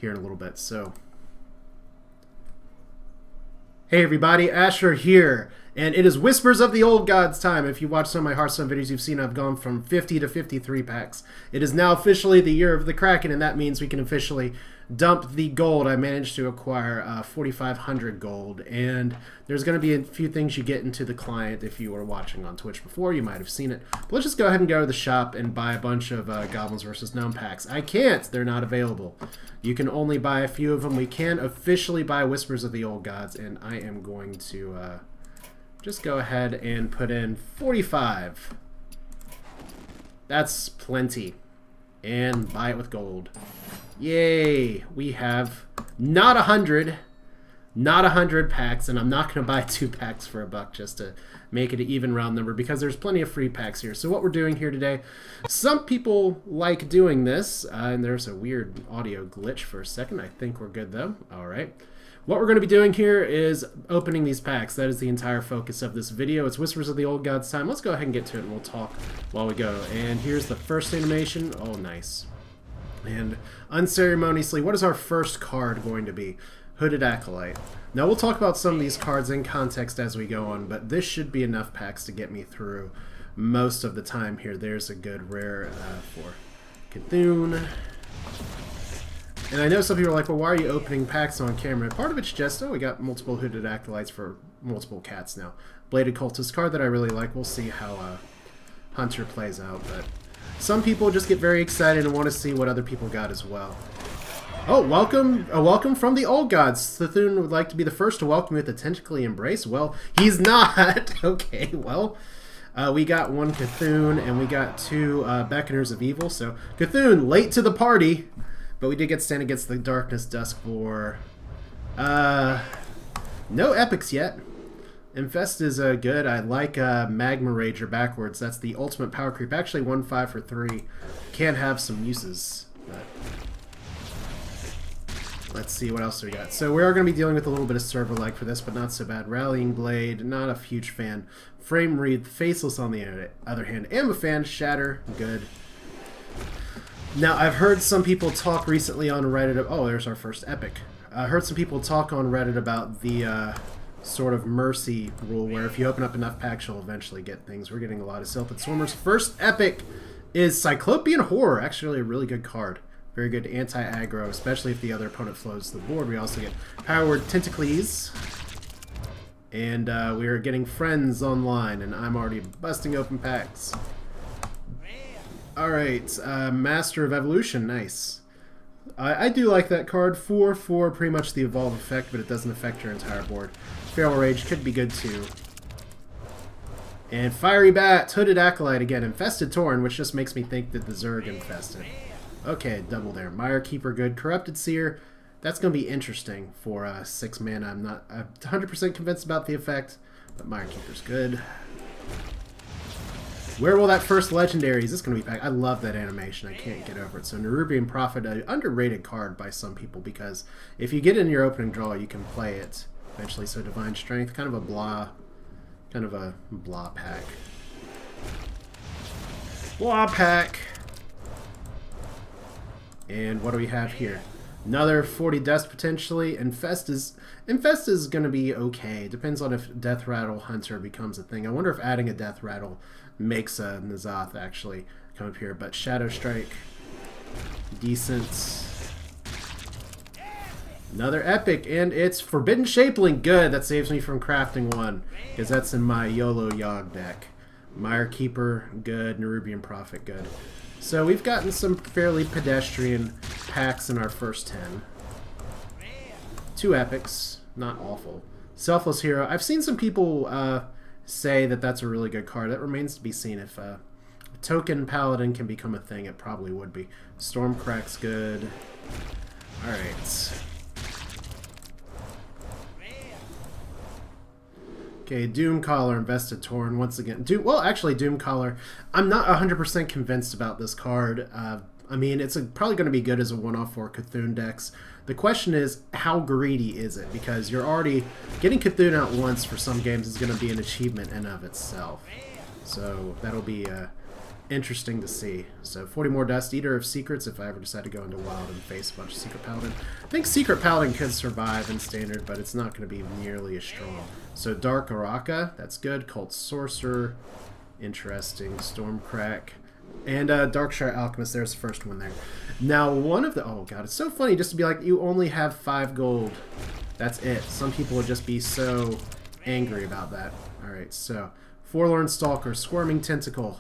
here in a little bit. So, hey everybody, Asher here, and it is Whispers of the Old Gods time. If you watch some of my Hearthstone videos, you've seen I've gone from 50 to 53 packs. It is now officially the year of the Kraken, and that means we can officially dump the gold. I managed to acquire 4,500 gold, and there's going to be a few things you get into the client. If you were watching on Twitch before, you might have seen it. But let's just go ahead and go to the shop and buy a bunch of Goblins vs. Gnome packs. I can't. They're not available. You can only buy a few of them. We can officially buy Whispers of the Old Gods, and I am going to just go ahead and put in 45. That's plenty. And buy it with gold. Yay! We have not 100 packs, and I'm not going to buy 2 packs for $1 just to make it an even round number because there's plenty of free packs here. So what we're doing here today, some people like doing this, and there's a weird audio glitch for a second. I think we're good though. All right. What we're going to be doing here is opening these packs. That is the entire focus of this video. It's Whispers of the Old Gods time. Let's go ahead and get to it, and we'll talk while we go. And here's the first animation. Oh, nice. And unceremoniously, what is our first card going to be? Hooded Acolyte. Now, we'll talk about some of these cards in context as we go on, but this should be enough packs to get me through most of the time here. There's a good rare for Cthulhu. And I know some people are like, well, why are you opening packs on camera? Part of it's just, oh, we got multiple Hooded Acolytes for multiple cats now. Bladed Cultist card that I really like. We'll see how Hunter plays out, but some people just get very excited and want to see what other people got as well. Oh, welcome! A welcome from the Old Gods. Cthulhu would like to be the first to welcome you with a tentacly embrace. Well, he's not! Okay, well, we got 1 Cthulhu and we got 2 Beckoners of Evil. So, Cthulhu, late to the party! But we did get Stand Against the Darkness Dusk for no epics yet. Infest is good. I like Magma Rager backwards. That's the ultimate power creep. Actually, 1/5 for 3 can have some uses. But let's see what else we got. So we are going to be dealing with a little bit of server lag for this, but not so bad. Rallying Blade, not a huge fan. Frame Read, Faceless on the other hand. Am a fan. Shatter, good. Now, I've heard some people talk recently on Reddit. Oh, there's our first epic. I heard some people talk on Reddit about the sort of mercy rule where if you open up enough packs, you'll eventually get things. We're getting a lot of Sylphid Swarmers. First epic is Cyclopean Horror. Actually, a really good card. Very good anti-aggro, especially if the other opponent flows to the board. We also get Powered Tentacles. And we are getting Friends online, and I'm already busting open packs. Alright, Master of Evolution, nice. I do like that card. 4 for pretty much the evolve effect, but it doesn't affect your entire board. Feral Rage could be good too. And Fiery Bat, Hooded Acolyte again. Infested Tauren, which just makes me think that the Zerg infested. Okay, double there. Mire Keeper good. Corrupted Seer, that's going to be interesting for 6 mana. I'm not 100% convinced about the effect, but Mire Keeper's good. Where will that first Legendary? Is this going to be packed? I love that animation. I can't get over it. So Nerubian Prophet, an underrated card by some people because if you get in your opening draw, you can play it eventually. So Divine Strength, kind of a blah pack. Blah pack. And what do we have here? Another 40 Dust potentially. Infest is going to be okay. Depends on if Death Rattle Hunter becomes a thing. I wonder if adding a Death Rattle makes a N'Zoth actually come up here. But Shadow Strike, decent. Another epic, and it's Forbidden Shapeling. Good, that saves me from crafting one because that's in my YOLO Yogg deck. Mire Keeper, good. Nerubian Prophet, good. So we've gotten some fairly pedestrian packs in our first 10. 2 epics, not awful. Selfless Hero. I've seen some people say that that's a really good card. That remains to be seen. If Token Paladin can become a thing, it probably would be. Stormcrack's good. Alright. Okay, Doomcaller, Invested Tauren, once again. Doomcaller, I'm not 100% convinced about this card. I mean, it's probably going to be good as a one-off for Cthulhu decks. The question is, how greedy is it? Because you're already... Getting Cthulhu out once for some games is going to be an achievement in of itself. So that'll be interesting to see. So 40 more Dust Eater of Secrets if I ever decide to go into Wild and face a bunch of Secret Paladin. I think Secret Paladin could survive in Standard, but it's not going to be nearly as strong. So Dark Araka, that's good. Cult Sorcerer, interesting. Stormcrack. And Darkshire Alchemist, there's the first one there. Now, one of the... Oh, God, it's so funny just to be like, you only have 5 gold. That's it. Some people would just be so angry about that. Alright, so... Forlorn Stalker, Squirming Tentacle.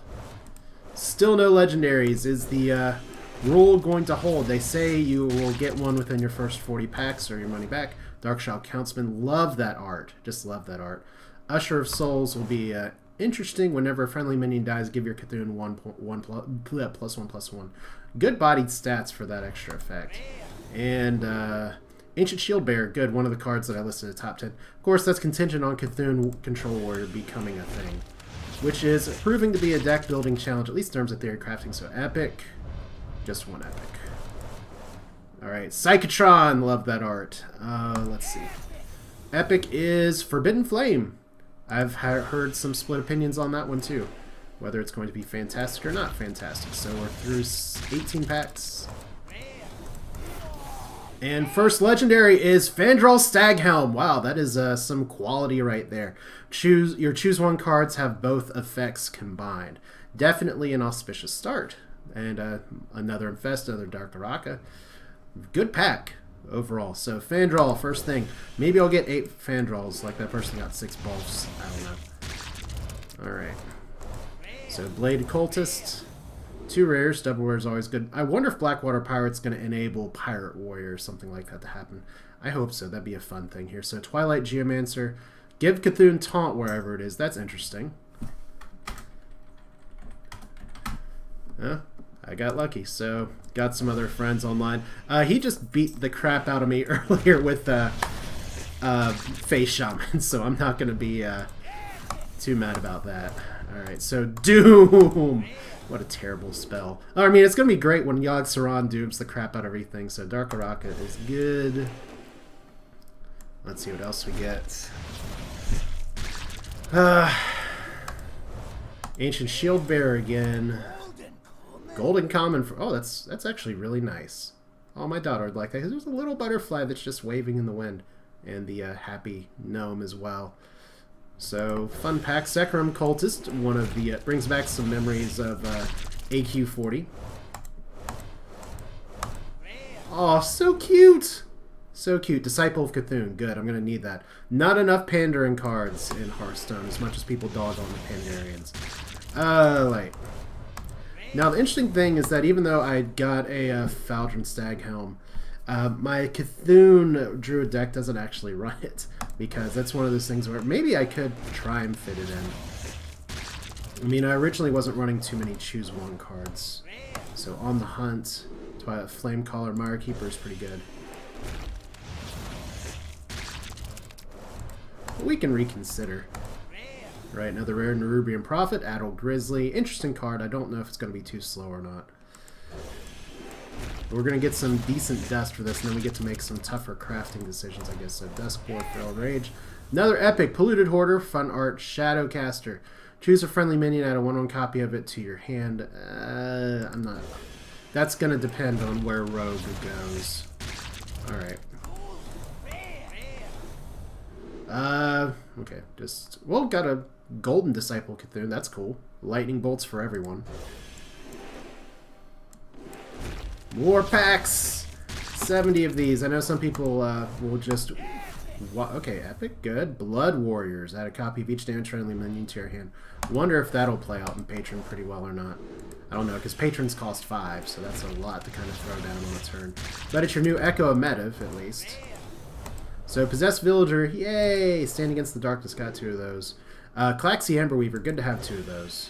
Still no legendaries. Is the rule going to hold? They say you will get one within your first 40 packs or your money back. Darkshire Countsman, love that art. Just love that art. Usher of Souls will be... interesting. Whenever a friendly minion dies, give your Cthulhu +1/+1. Good bodied stats for that extra effect. And Ancient Shield Bearer, good. One of the cards that I listed at top 10. Of course, that's contingent on Cthulhu Control Warrior becoming a thing, which is proving to be a deck building challenge, at least in terms of theory crafting. So epic, just one epic. All right, Psychotron, love that art. Let's see. Epic is Forbidden Flame. I've heard some split opinions on that one too, whether it's going to be fantastic or not fantastic. So we're through 18 packs. And first legendary is Fandral Staghelm. Wow, that is some quality right there. Your choose one cards have both effects combined. Definitely an auspicious start. And another Infest, another Dark Araka. Good pack overall. So Fandral, first thing. Maybe I'll get 8 Fandrals like that person got 6 Bulfs. I don't know. Alright. So Bladed Cultist. 2 rares. Double rare is always good. I wonder if Blackwater Pirate's going to enable Pirate Warrior or something like that to happen. I hope so. That'd be a fun thing here. So Twilight Geomancer. Give Cthulhu Taunt wherever it is. That's interesting. Huh? I got lucky, so got some other friends online. He just beat the crap out of me earlier with Face Shaman, so I'm not going to be too mad about that. Alright, so Doom! What a terrible spell. I mean, it's going to be great when Yogg Saron dooms the crap out of everything, so Dark Araka is good. Let's see what else we get. Ancient Shield Bearer again. Golden Common for... Oh, that's actually really nice. Oh, my daughter would like that. There's a little butterfly that's just waving in the wind. And the happy gnome as well. So, fun pack. Sekrum Cultist. One of the... brings back some memories of AQ40. Oh, so cute! So cute. Disciple of Cthulhu. Good. I'm going to need that. Not enough Pandering cards in Hearthstone, as much as people dog on the Pandarians. Like... Now, the interesting thing is that even though I got a Fandral Staghelm, my Cthulhu Druid deck doesn't actually run it, because that's one of those things where maybe I could try and fit it in. I mean, I originally wasn't running too many choose one cards. So On the Hunt, Flamecaller, Mirekeeper is pretty good. But we can reconsider. Right, another rare Nerubian Prophet, Adult Grizzly. Interesting card. I don't know if it's going to be too slow or not. But we're going to get some decent dust for this, and then we get to make some tougher crafting decisions, I guess. So Duskboard, Feral Rage. Another epic, Polluted Hoarder, fun art, Shadowcaster. Choose a friendly minion, add a 1/1 copy of it to your hand. I'm not... That's going to depend on where Rogue goes. Alright. Okay, just... Well, got a Golden Disciple Cthulhu, that's cool. Lightning bolts for everyone. More packs! 70 of these. I know some people will just... Okay, epic, good. Blood Warriors. Add a copy of each damage friendly minion to your hand. Wonder if that'll play out in Patron pretty well or not. I don't know, because Patrons cost 5, so that's a lot to kind of throw down on a turn. But it's your new Echo Emetive, at least. So, Possessed Villager, yay! Stand Against the Darkness, got 2 of those. Claxy Emberweaver, good to have 2 of those.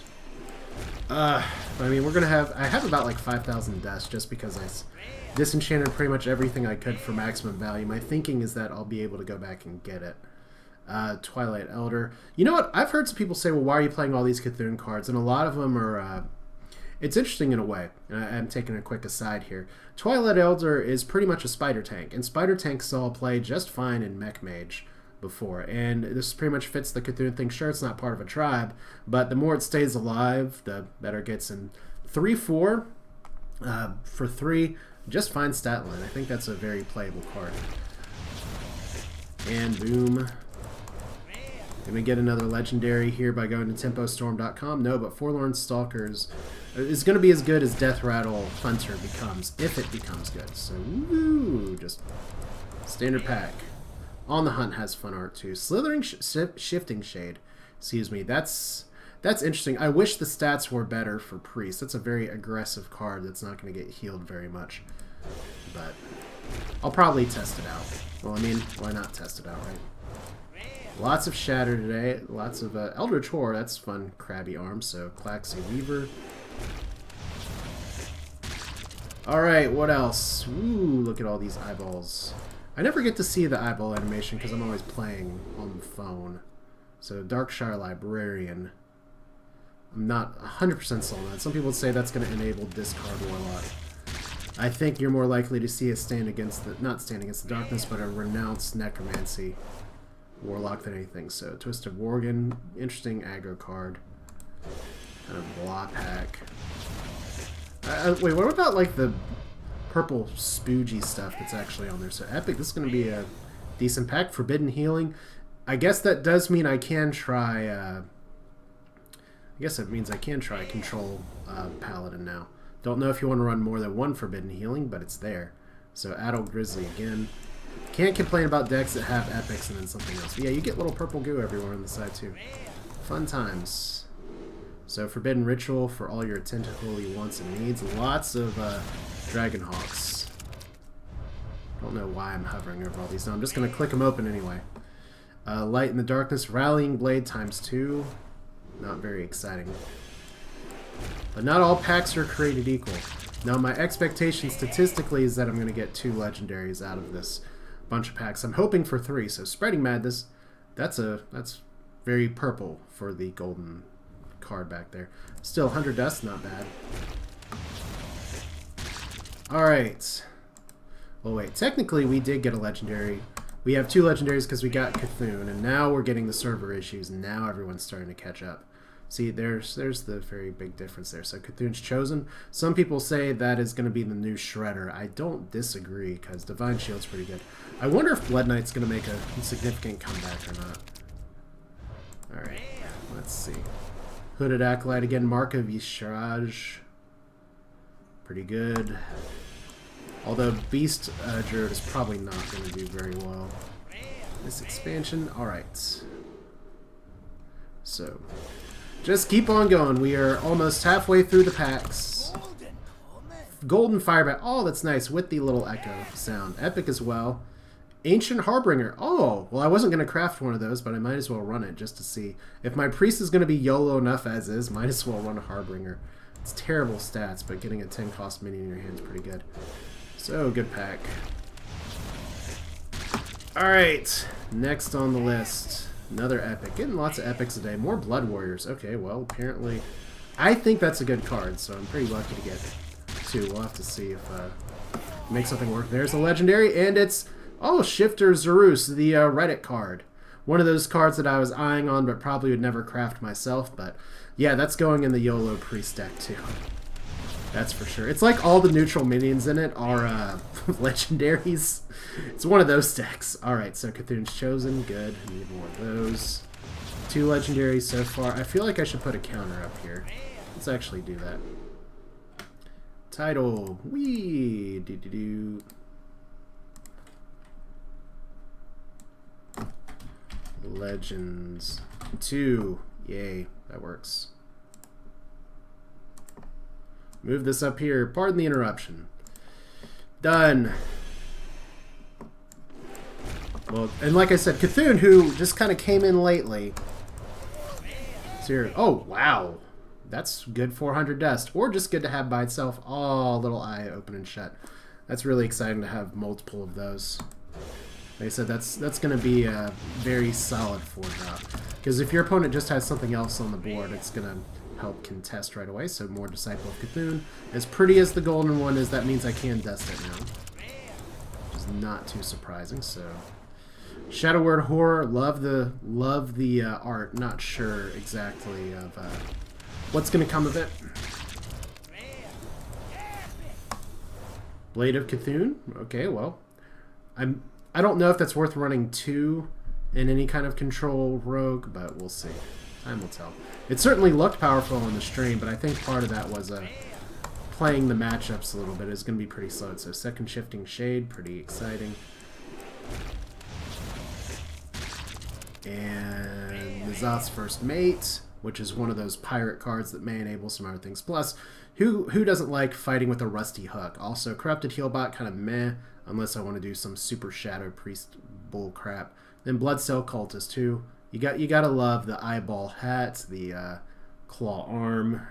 I mean, we're gonna have... I have about like 5,000 deaths just because I disenchanted pretty much everything I could for maximum value. My thinking is that I'll be able to go back and get it. Twilight Elder. You know what? I've heard some people say, well, why are you playing all these Cthulhu cards? And a lot of them are... it's interesting in a way. And I'm taking a quick aside here. Twilight Elder is pretty much a spider tank. And spider tanks all play just fine in Mech Mage. before. And this pretty much fits the Cthulhu thing. Sure, it's not part of a tribe, but the more it stays alive, the better it gets. And 3/4 for 3, just fine stat line. I think that's a very playable card. And boom. Can we get another legendary here by going to tempostorm.com? No, but Forlorn Stalkers is going to be as good as Death Rattle Hunter becomes, if it becomes good. So, woo, just standard pack. On the Hunt has fun art too. Slithering Shifting Shade. Excuse me. That's interesting. I wish the stats were better for Priest. That's a very aggressive card that's not going to get healed very much. But I'll probably test it out. Well, I mean, why not test it out, right? Lots of Shatter today. Lots of Eldritch Horror. That's fun. Crabby Arms. So Claxy Weaver. Alright, what else? Ooh, look at all these eyeballs. I never get to see the eyeball animation because I'm always playing on the phone. So Darkshire Librarian. I'm not 100% sold on that. Some people say that's going to enable Discard Warlock. I think you're more likely to see a stand against the, not stand against the darkness, but a renounced Necromancy Warlock than anything. So Twisted Worgen, interesting aggro card. Kind of blah pack. Wait, what about like the purple spoogy stuff that's actually on there? So Epic, this is going to be a decent pack. Forbidden Healing. I guess that does mean I can try, I guess it means I can try Control Paladin now. Don't know if you want to run more than one Forbidden Healing, but it's there. So Adult Grizzly again. Can't complain about decks that have epics and then something else. But yeah, you get little purple goo everywhere on the side too. Fun times. So Forbidden Ritual for all your tentacle-y wants and needs. Lots of Dragonhawks. Don't know why I'm hovering over all these. No, I'm just going to click them open anyway. Light in the Darkness. Rallying Blade ×2. Not very exciting. But not all packs are created equal. Now my expectation statistically is that I'm going to get 2 legendaries out of this bunch of packs. I'm hoping for 3. So Spreading Madness, that's very purple for the golden card back there. Still 100 dust, not bad. Alright. Well wait, technically we did get a legendary. We have 2 legendaries because we got Cthulhu, and now we're getting the server issues, and now everyone's starting to catch up. See, there's the very big difference there. So Cthulhu's Chosen. Some people say that is going to be the new Shredder. I don't disagree, because Divine Shield's pretty good. I wonder if Blood Knight's going to make a significant comeback or not. Alright, let's see. Hooded Acolyte again. Mark of Yishraj. Pretty good. Although Beast Druid is probably not going to do very well. This expansion, alright. So, just keep on going. We are almost halfway through the packs. Golden Firebat. Oh, that's nice with the little echo sound. Epic as well. Ancient Harbinger. Oh, well, I wasn't going to craft one of those, but I might as well run it just to see. If my priest is going to be YOLO enough as is, might as well run a Harbinger. It's terrible stats, but getting a 10-cost minion in your hand is pretty good. So, good pack. Alright, next on the list. Another epic. Getting lots of epics today. More Blood Warriors. Okay, well, apparently... I think that's a good card, so I'm pretty lucky to get 2. We'll have to see if make something work. There's a legendary, and it's... Oh, Shifter Zerus, the Reddit card. One of those cards that I was eyeing on, but probably would never craft myself, but... Yeah, that's going in the YOLO Priest deck, too. That's for sure. It's like all the neutral minions in it are legendaries. It's one of those decks. Alright, so Cthulhu's Chosen. Good. Need more of those. 2 legendaries so far. I feel like I should put a counter up here. Let's actually do that. Title. Wee. Do-do-do. Legends. 2. Yay. That works. Move this up here. Pardon the interruption. Done. Well, and like I said, Cthulhu, who just kind of came in lately. Here. Oh, wow. That's good 400 dust. Or just good to have by itself. Oh, little eye open and shut. That's really exciting to have multiple of those. Like I said, that's going to be a very solid 4-drop. Because if your opponent just has something else on the board, it's going to help contest right away. So more Disciple of Cthulhu. As pretty as the golden one is, that means I can dust it now. Which is not too surprising. So Shadow Word Horror, love the art. Not sure exactly of what's going to come of it. Blade of Cthulhu. Okay, well, I don't know if that's worth running 2 in any kind of control rogue, but we'll see. Time will tell. It certainly looked powerful on the stream, but I think part of that was playing the matchups a little bit. It's going to be pretty slow. So second shifting shade, pretty exciting. And N'Zoth's First Mate, which is one of those pirate cards that may enable some other things. Plus, who doesn't like fighting with a rusty hook? Also, Corrupted Healbot, kind of meh, unless I want to do some super Shadow Priest bull crap. Then Bloodcell Cultist too. You gotta love the eyeball hat, the claw arm,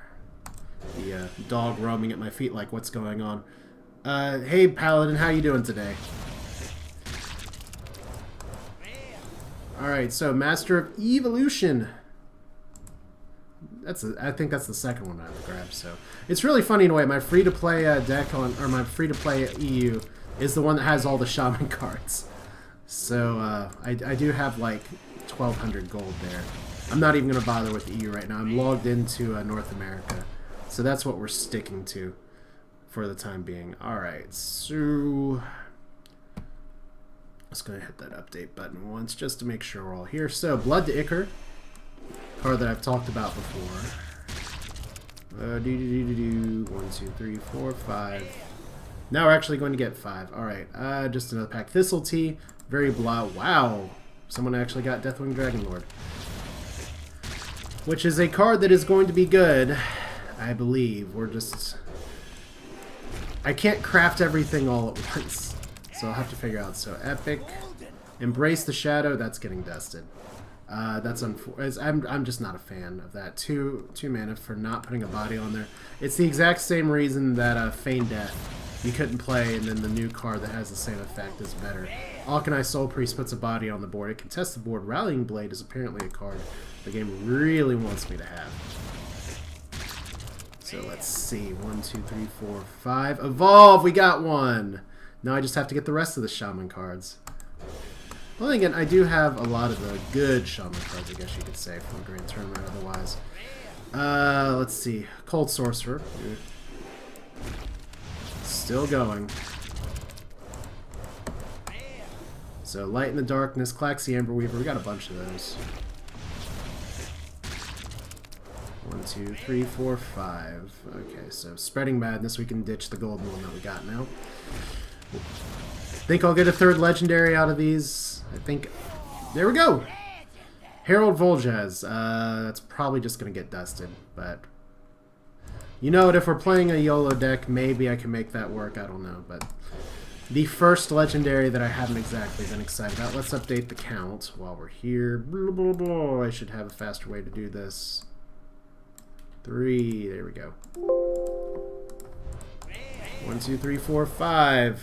the dog roaming at my feet like what's going on. Hey Paladin, how you doing today? Alright, so Master of Evolution. I think that's the second one I would grab. So it's really funny in a way. My free-to-play deck my free-to-play EU is the one that has all the shaman cards. So I do have like 1,200 gold there. I'm not even going to bother with the EU right now. I'm logged into North America. So that's what we're sticking to for the time being. Alright, so let's go ahead and hit that update button once just to make sure we're all here. So Blood to Ichor, card that I've talked about before. 1, 2, 3, 4, 5. Now we're actually going to get 5. Alright, just another pack. Thistle Tea, very blah. Wow, someone actually got Deathwing Dragonlord, which is a card that is going to be good, I believe. I can't craft everything all at once, so I'll have to figure out. So Epic, Embrace the Shadow, that's getting dusted. That's unfortunate. I'm just not a fan of that. 2 mana for not putting a body on there. It's the exact same reason that Feign Death you couldn't play, and then the new card that has the same effect is better. Alkanai Soul Priest puts a body on the board. It contests the board. Rallying Blade is apparently a card the game really wants me to have. So let's see. 1, 2, 3, 4, 5. Evolve! We got one! Now I just have to get the rest of the Shaman cards. Well, then again, I do have a lot of the good Shaman cards, I guess you could say, from the Grand Tournament otherwise. Let's see. Cold Sorcerer. Still going. So Light in the Darkness, Claxi Amber Weaver, we got a bunch of those. 1, 2, 3, 4, 5. Okay, so Spreading Madness, we can ditch the golden one that we got now. Think I'll get a 3rd legendary out of these. I think... There we go! Herald Volazj. That's probably just going to get dusted, but... You know what, if we're playing a YOLO deck, maybe I can make that work, I don't know, but... The first legendary that I haven't exactly been excited about. Let's update the count while we're here. Blah, blah, blah. I should have a faster way to do this. 3, there we go. 1, 2, 3, 4, 5.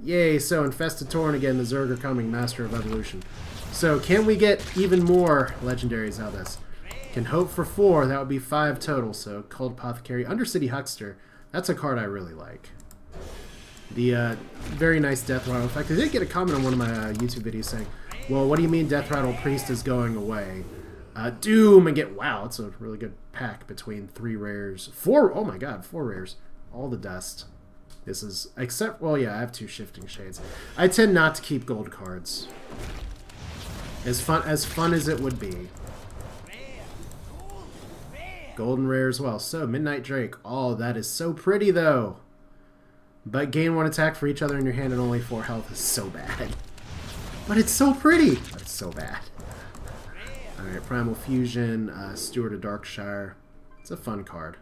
Yay, so Infested Tauren again, the Zerg are coming, Master of Evolution. So can we get even more legendaries out of this? Can hope for 4, that would be 5 total. So Cold Apothecary, Undercity Huckster, that's a card I really like. The very nice Death Rattle. In fact, I did get a comment on one of my YouTube videos saying, well, what do you mean Death Rattle Priest is going away? Doom and get, wow, it's a really good pack between 3 rares. 4, oh my god, 4 rares. All the dust. This is, except, well, yeah, I have 2 Shifting Shades. I tend not to keep gold cards. As fun as it would be. Golden rare as well. So, Midnight Drake. Oh, that is so pretty, though. But gain 1 attack for each other in your hand and only 4 health is so bad. But it's so pretty. But it's so bad. Alright, Primal Fusion, Steward of Darkshire. It's a fun card.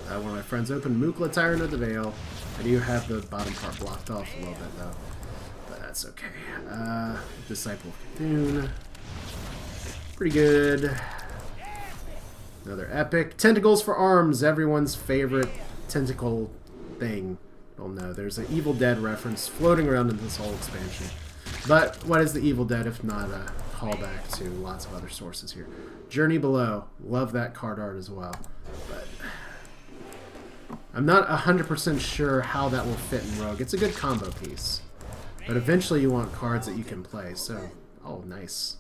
One of my friends opened Mukla, Tyrant of the Veil. I do have the bottom part blocked off a little bit, though. But that's okay. Disciple of Cthulhu. Pretty good. Another epic. Tentacles for Arms, everyone's favorite tentacle thing. Well, no, there's an Evil Dead reference floating around in this whole expansion. But what is the Evil Dead if not a callback to lots of other sources here? Journey Below. Love that card art as well. But I'm not 100% sure how that will fit in Rogue. It's a good combo piece. But eventually you want cards that you can play. So, oh, nice.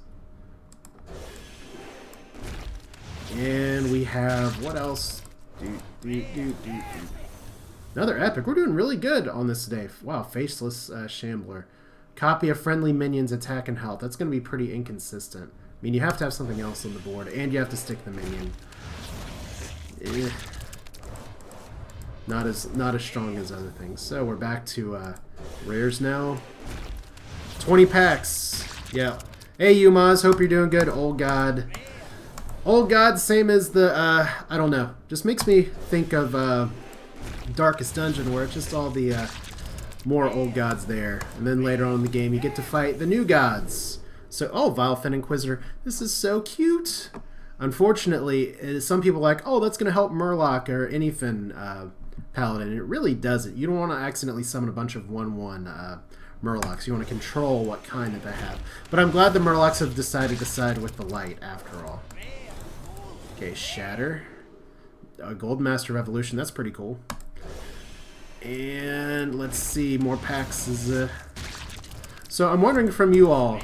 And we have, what else? Another epic. We're doing really good on this today. Wow, Faceless Shambler. Copy of friendly minions' attack and health. That's going to be pretty inconsistent. I mean, you have to have something else on the board, and you have to stick the minion. Not as strong as other things. So we're back to rares now. 20 packs. Yeah. Hey, Umaz. Hope you're doing good. Old God. Old God, same as the, I don't know. Just makes me think of Darkest Dungeon, where it's just all the more old gods there. And then later on in the game, you get to fight the new gods. So, oh, Vilephen Inquisitor. This is so cute. Unfortunately, some people are like, oh, that's going to help Murloc or Anyfin Paladin. It really doesn't. You don't want to accidentally summon a bunch of 1/1 Murlocs. You want to control what kind that they have. But I'm glad the Murlocs have decided to side with the light, after all. Okay, Shatter. Gold Master Revolution. That's pretty cool. And let's see, more packs. So I'm wondering from you all,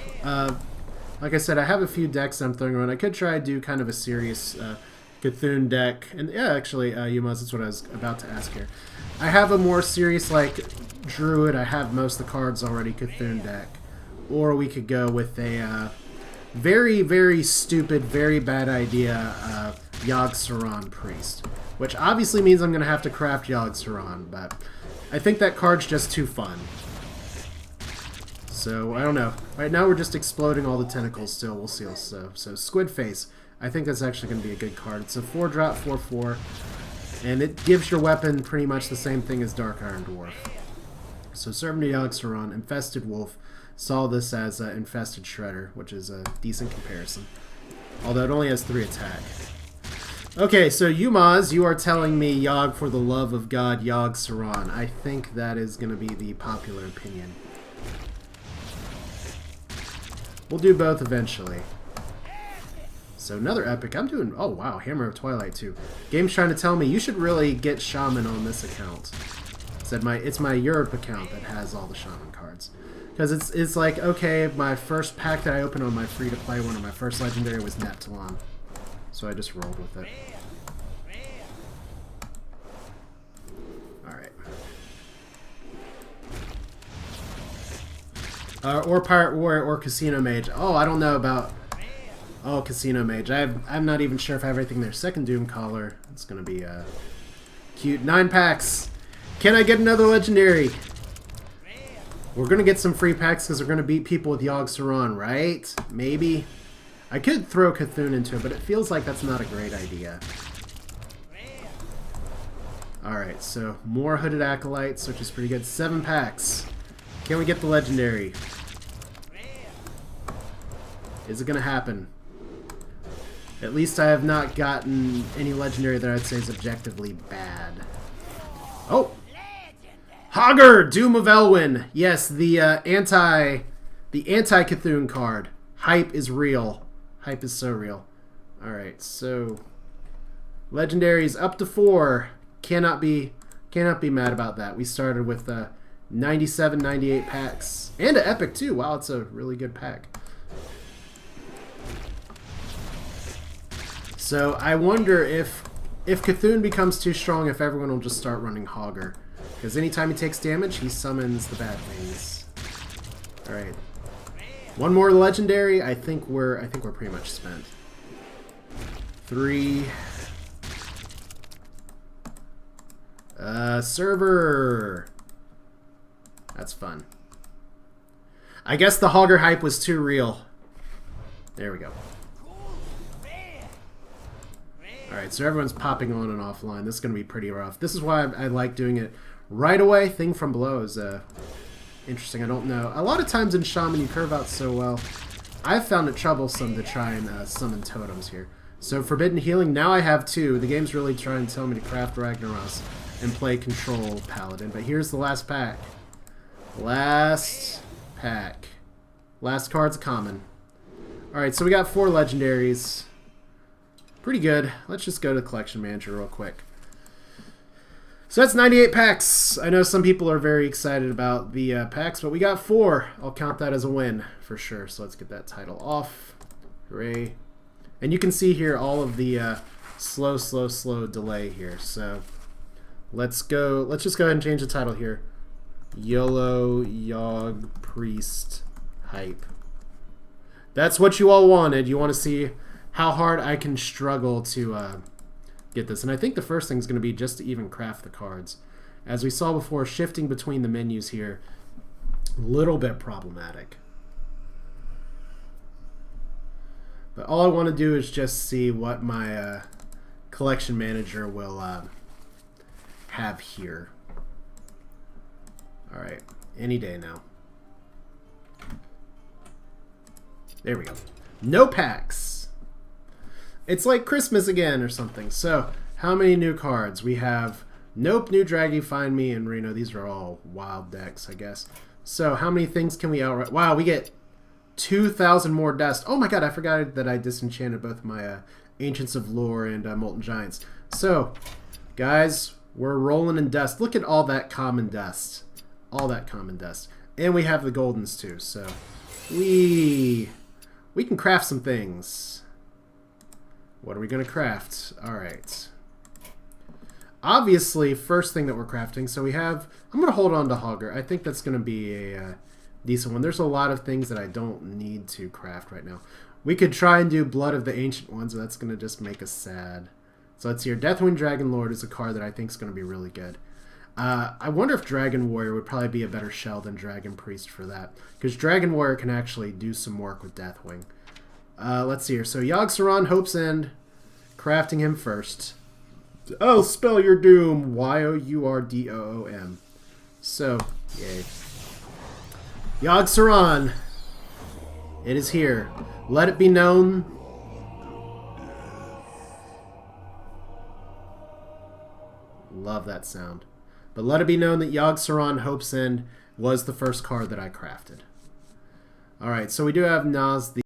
like I said, I have a few decks I'm throwing around. I could try to do kind of a serious Cthulhu deck. And yeah, actually, Umaz, that's what I was about to ask here. I have a more serious, like, Druid. I have most of the cards already, Cthulhu deck. Or we could go with a very, very stupid, very bad idea, Yogg-Saron Priest. Which obviously means I'm going to have to craft Yogg-Saron, but I think that card's just too fun. So, I don't know. Right now we're just exploding all the tentacles still. We'll see. So Squid Face. I think that's actually going to be a good card. It's a 4-drop, 4/4. And it gives your weapon pretty much the same thing as Dark Iron Dwarf. So Servant to Yogg-Saron, Infested Wolf. Saw this as Infested Shredder, which is a decent comparison. Although it only has 3 attack. Okay, so Umaz, you are telling me Yogg for the love of God, Yogg-Saron. I think that is going to be the popular opinion. We'll do both eventually. So another epic. I'm doing... Oh, wow. Hammer of Twilight, too. Game's trying to tell me you should really get Shaman on this account. It's my Europe account that has all the Shaman cards. Because it's like, okay, my first pack that I opened on my free-to-play one, or my first Legendary was Neptulon. So I just rolled with it. Alright. Or Pirate Warrior or Casino Mage. Oh, I don't know about... Oh, Casino Mage. I'm not even sure if I have everything there. Second Doom Caller. It's going to be cute. 9 packs. Can I get another Legendary? We're going to get some free packs because we're going to beat people with Yogg-Saron, right? Maybe. I could throw Cthulhu into it, but it feels like that's not a great idea. Alright, so more Hooded Acolytes, which is pretty good. 7 packs. Can we get the Legendary? Is it going to happen? At least I have not gotten any Legendary that I'd say is objectively bad. Oh! Hogger! Doom of Elwynn! Yes, the anti-Cthulhu card. Hype is real. Hype is so real. Alright, so... Legendaries up to 4. Cannot be mad about that. We started with 97, 98 packs. And an epic too. Wow, it's a really good pack. So I wonder if Cthulhu becomes too strong, if everyone will just start running Hogger. Because anytime he takes damage, he summons the bad things. Alright. One more Legendary. I think we're pretty much spent. 3. Server. That's fun. I guess the Hogger hype was too real. There we go. Alright, so everyone's popping on and offline. This is going to be pretty rough. This is why I like doing it right away. Thing from Below is interesting. I don't know. A lot of times in Shaman you curve out so well. I've found it troublesome to try and summon totems here. So Forbidden Healing, now I have 2. The game's really trying to tell me to craft Ragnaros and play Control Paladin. But here's the last pack. Last pack. Last card's common. Alright, so we got 4 Legendaries. Pretty good. Let's just go to Collection Manager real quick. So that's 98 packs. I know some people are very excited about the packs, but we got 4. I'll count that as a win for sure. So let's get that title off. Hooray. And you can see here all of the slow delay here. So let's go. Let's just go ahead and change the title here. YOLO Yogg Priest Hype. That's what you all wanted. You want to see how hard I can struggle to get this. And I think the first thing is going to be just to even craft the cards. As we saw before, shifting between the menus here, a little bit problematic. But all I want to do is just see what my collection manager will have here. Alright, any day now. There we go. No packs. It's like Christmas again or something. So, how many new cards? We have Nope, New Draggy, Find Me, and Reno. These are all wild decks, I guess. So, how many things can we outright? Wow, we get 2,000 more dust. Oh my god, I forgot that I disenchanted both my Ancients of Lore and Molten Giants. So, guys, we're rolling in dust. Look at all that common dust. All that common dust. And we have the Goldens too, so we can craft some things. What are we going to craft? Alright. Obviously, first thing that we're crafting, so we have... I'm going to hold on to Hogger. I think that's going to be a decent one. There's a lot of things that I don't need to craft right now. We could try and do Blood of the Ancient Ones, but that's going to just make us sad. So let's see here. Deathwing Dragon Lord is a card that I think is going to be really good. I wonder if Dragon Warrior would probably be a better shell than Dragon Priest for that. Because Dragon Warrior can actually do some work with Deathwing. Let's see here. So Yogg-Saron, Hope's End. Crafting him first. Oh, spell your doom. Yourdoom. So, yay. Yogg-Saron. It is here. Let it be known. Love that sound. But let it be known that Yogg-Saron, Hope's End was the first card that I crafted. Alright, so we do have Nas the